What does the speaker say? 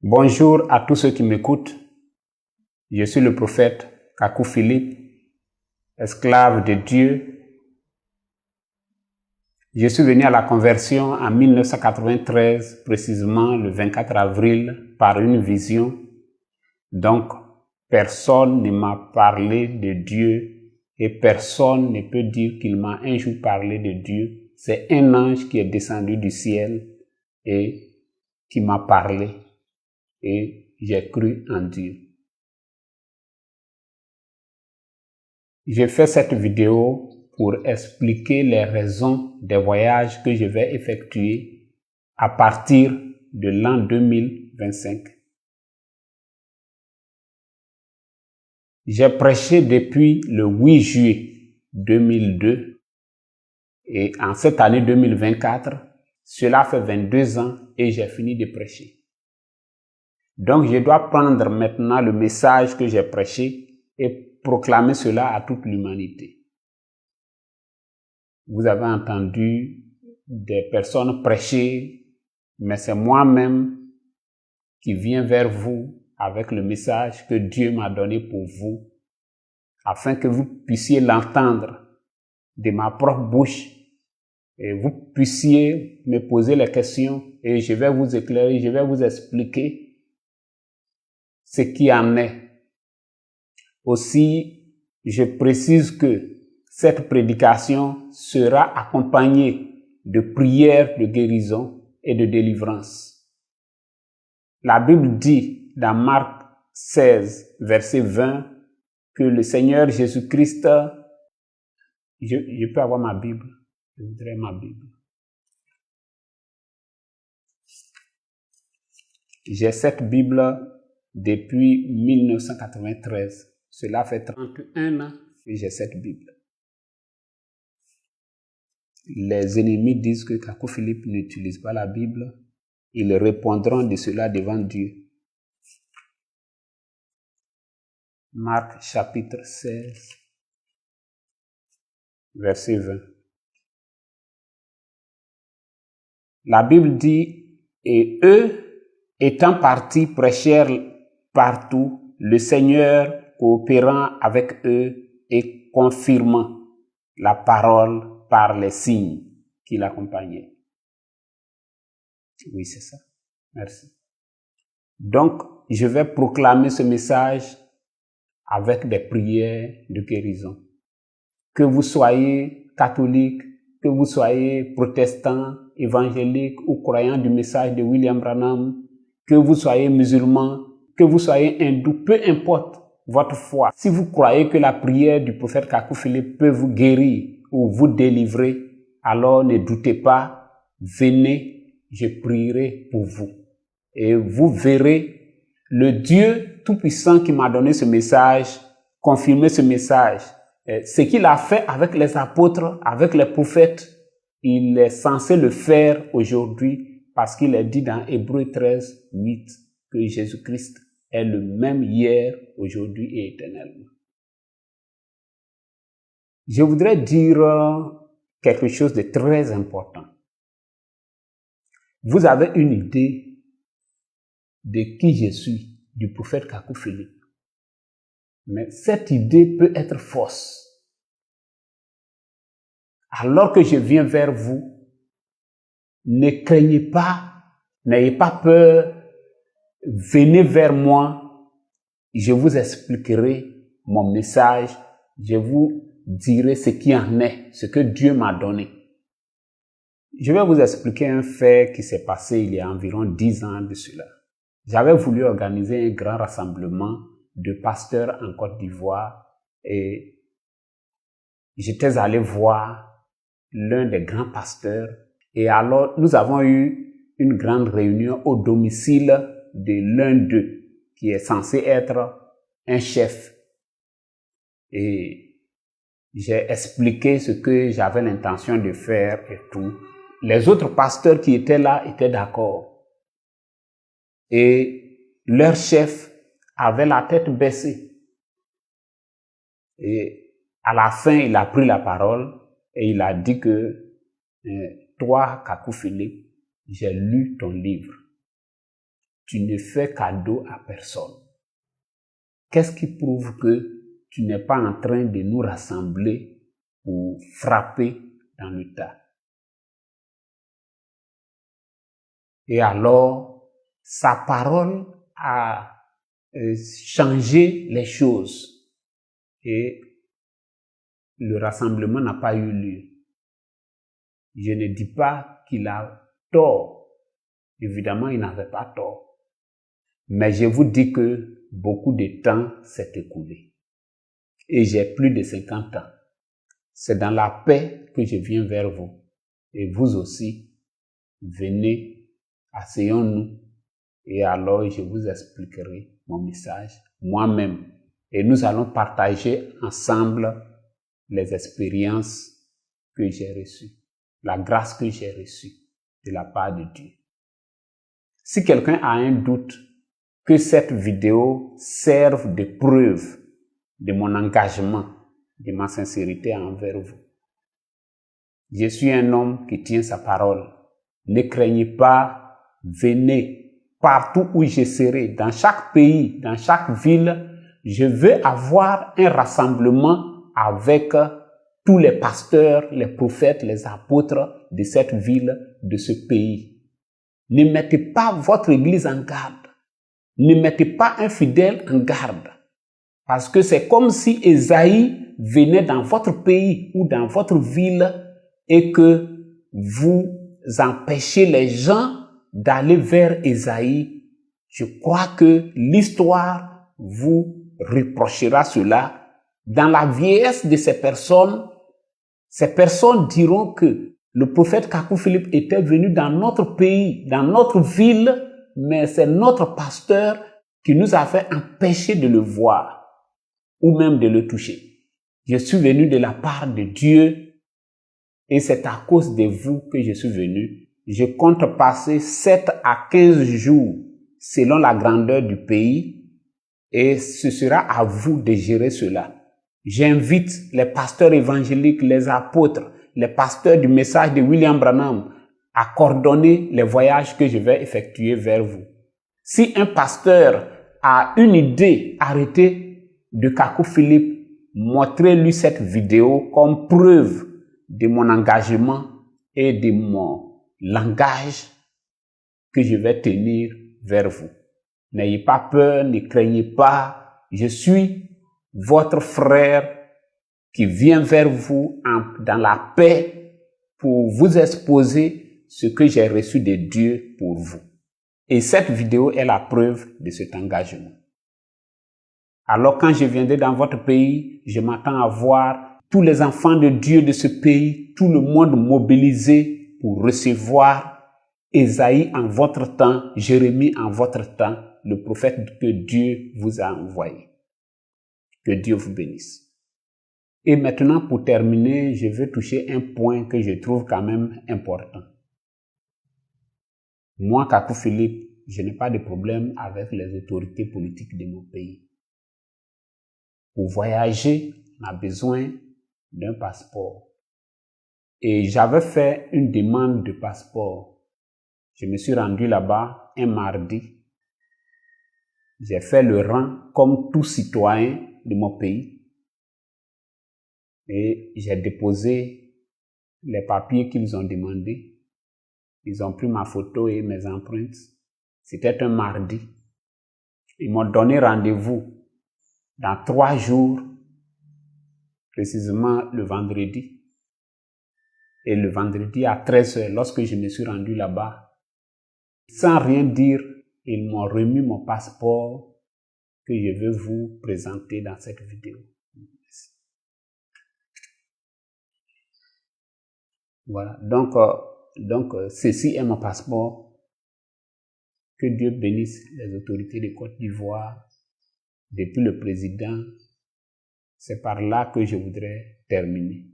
Bonjour à tous ceux qui m'écoutent. Je suis le prophète Kakou Philippe, esclave de Dieu. Je suis venu à la conversion en 1993, précisément le 24 avril, par une vision. Donc, personne ne m'a parlé de Dieu et personne ne peut dire qu'il m'a un jour parlé de Dieu. C'est un ange qui est descendu du ciel et qui m'a parlé. Et j'ai cru en Dieu. J'ai fait cette vidéo pour expliquer les raisons des voyages que je vais effectuer à partir de l'an 2025. J'ai prêché depuis le 8 juillet 2002 et en cette année 2024, cela fait 22 ans et j'ai fini de prêcher. Donc, je dois prendre maintenant le message que j'ai prêché et proclamer cela à toute l'humanité. Vous avez entendu des personnes prêcher, mais c'est moi-même qui viens vers vous avec le message que Dieu m'a donné pour vous, afin que vous puissiez l'entendre de ma propre bouche et vous puissiez me poser les questions et je vais vous éclairer, je vais vous expliquer ce qui en est. Aussi, je précise que cette prédication sera accompagnée de prières de guérison et de délivrance. La Bible dit dans Marc 16, verset 20, que le Seigneur Jésus-Christ, je peux avoir ma Bible, je voudrais ma Bible. J'ai cette Bible depuis 1993. Cela fait 31 ans que j'ai cette Bible. Les ennemis disent que Kakou Philippe n'utilise pas la Bible. Ils répondront de cela devant Dieu. Marc chapitre 16, verset 20. La Bible dit, et eux, étant partis, prêchèrent partout, le Seigneur coopérant avec eux et confirmant la parole par les signes qui l'accompagnaient. Oui, c'est ça. Merci. Donc, je vais proclamer ce message avec des prières de guérison. Que vous soyez catholique, que vous soyez protestant, évangélique ou croyant du message de William Branham, que vous soyez musulman, que vous soyez hindou, peu importe votre foi. Si vous croyez que la prière du prophète Kakou Philippe peut vous guérir ou vous délivrer, alors ne doutez pas, venez, je prierai pour vous. Et vous verrez le Dieu Tout-Puissant qui m'a donné ce message, confirmer ce message. Ce qu'il a fait avec les apôtres, avec les prophètes, il est censé le faire aujourd'hui parce qu'il est dit dans Hébreux 13, 8 que Jésus-Christ est le même hier, aujourd'hui et éternellement. Je voudrais dire quelque chose de très important. Vous avez une idée de qui je suis, du prophète Kakou Philippe. Mais cette idée peut être fausse. Alors que je viens vers vous, ne craignez pas, n'ayez pas peur, venez vers moi, je vous expliquerai mon message, je vous dirai ce qui en est, ce que Dieu m'a donné. Je vais vous expliquer un fait qui s'est passé il y a environ 10 ans de cela. J'avais voulu organiser un grand rassemblement de pasteurs en Côte d'Ivoire et j'étais allé voir l'un des grands pasteurs et alors nous avons eu une grande réunion au domicile de l'un d'eux qui est censé être un chef et j'ai expliqué ce que j'avais l'intention de faire et tout. Les autres pasteurs qui étaient là étaient d'accord et leur chef avait la tête baissée. Et à la fin, il a pris la parole et il a dit que toi, Kakou Philippe, j'ai lu ton livre. tu ne fais cadeau à personne. Qu'est-ce qui prouve que tu n'es pas en train de nous rassembler pour frapper dans le tas? Et alors, sa parole a changé les choses et le rassemblement n'a pas eu lieu. Je ne dis pas qu'il a tort. Évidemment, il n'avait pas tort. Mais je vous dis que beaucoup de temps s'est écoulé. Et j'ai plus de 50 ans. C'est dans la paix que je viens vers vous. Et vous aussi, venez, asseyons-nous. Et alors, je vous expliquerai mon message moi-même. Et nous allons partager ensemble les expériences que j'ai reçues, la grâce que j'ai reçue de la part de Dieu. Si quelqu'un a un doute que cette vidéo serve de preuve de mon engagement, de ma sincérité envers vous, je suis un homme qui tient sa parole. Ne craignez pas, venez partout où je serai, dans chaque pays, dans chaque ville. Je veux avoir un rassemblement avec tous les pasteurs, les prophètes, les apôtres de cette ville, de ce pays. Ne mettez pas votre église en garde. Ne mettez pas un fidèle en garde. Parce que c'est comme si Ésaïe venait dans votre pays ou dans votre ville et que vous empêchez les gens d'aller vers Ésaïe. Je crois que l'histoire vous reprochera cela. Dans la vieillesse de ces personnes diront que le prophète Kakou Philippe était venu dans notre pays, dans notre ville, mais c'est notre pasteur qui nous avait empêché de le voir ou même de le toucher. Je suis venu de la part de Dieu et c'est à cause de vous que je suis venu. Je compte passer 7 à 15 jours selon la grandeur du pays et ce sera à vous de gérer cela. J'invite les pasteurs évangéliques, les apôtres, les pasteurs du message de William Branham à coordonner les voyages que je vais effectuer vers vous. Si un pasteur a une idée arrêtée de Kakou Philippe, montrez-lui cette vidéo comme preuve de mon engagement et de mon langage que je vais tenir vers vous. N'ayez pas peur, ne craignez pas. Je suis votre frère qui vient vers vous dans la paix pour vous exposer ce que j'ai reçu de Dieu pour vous. Et cette vidéo est la preuve de cet engagement. Alors quand je viendrai dans votre pays, je m'attends à voir tous les enfants de Dieu de ce pays, tout le monde mobilisé pour recevoir Ésaïe en votre temps, Jérémie en votre temps, le prophète que Dieu vous a envoyé. Que Dieu vous bénisse. Et maintenant, pour terminer, je veux toucher un point que je trouve quand même important. Moi, Kakou Philippe, je n'ai pas de problème avec les autorités politiques de mon pays. Pour voyager, on a besoin d'un passeport. Et j'avais fait une demande de passeport. Je me suis rendu là-bas un mardi. J'ai fait le rang comme tout citoyen de mon pays. Et j'ai déposé les papiers qu'ils ont demandés. Ils ont pris ma photo et mes empreintes. C'était un mardi. Ils m'ont donné rendez-vous dans 3 jours, précisément le vendredi. Et le vendredi à 13h, lorsque je me suis rendu là-bas, sans rien dire, ils m'ont remis mon passeport que je vais vous présenter dans cette vidéo. Voilà, donc ceci est mon passeport. Que Dieu bénisse les autorités de Côte d'Ivoire, depuis le président. C'est par là que je voudrais terminer.